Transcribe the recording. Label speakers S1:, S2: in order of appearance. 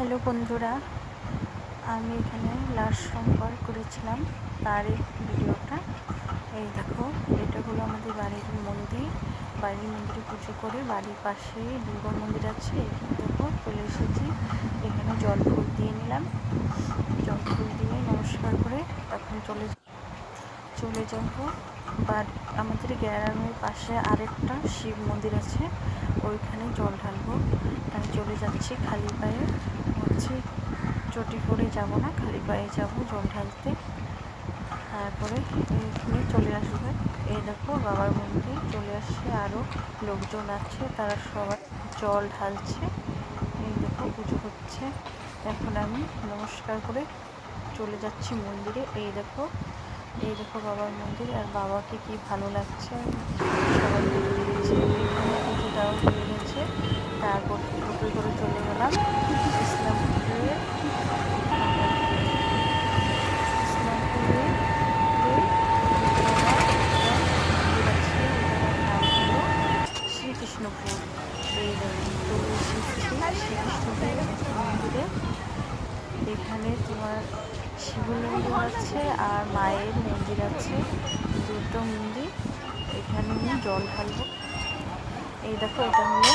S1: Hello বন্ধুরা, আমি এখানে লাস্ট সোমবার করেছিলাম তার ভিডিওটা। এই দেখো, এটা হলো আমাদের বাড়ির মন্দির। বাড়ির মন্দিরে পুজো করে বাড়ির পাশে দুর্গা মন্দির আছে। এখানে দেখো চলে এসেছি, এখানে জল ফুল দিয়ে নিলাম। জল ফুল দিয়ে নমস্কার করে এখন চলে যাব বাড়ি। আমাদের গ্রামের পাশে আরেকটা শিব মন্দির আছে, ওইখানে জল ঢালবো। তাই চলে যাচ্ছি খালি পায়ে। চটি করে যাব না, খালি পায়ে যাব জল ঢালতে। তারপরে এখানে চলে আসবে। এই দেখো বাবার মন্দির চলে আসছে, আরও লোকজন আছে, তারা সবাই জল ঢালছে। এই দেখো পুজো হচ্ছে। এখন আমি নমস্কার করে চলে যাচ্ছি মন্দিরে। এই দেখো বাবার মন্দির, আর বাবাকে কি ভালো লাগছে, সবাই পুজো দিচ্ছে। এখানে পুজোটাও হয়ে গেছে। তারপর টোটো করে চলে গেলাম ইসলামপুরে। শ্রীকৃষ্ণপুর শ্রীকৃষ্ণপুর মন্দিরে। এখানে তোমার শিবলিঙ্গ আছে আর মায়ের মন্দির আছে, দুটো মন্দির। এখানে আমি জল ঢালবো। এই দেখো, এটা হলো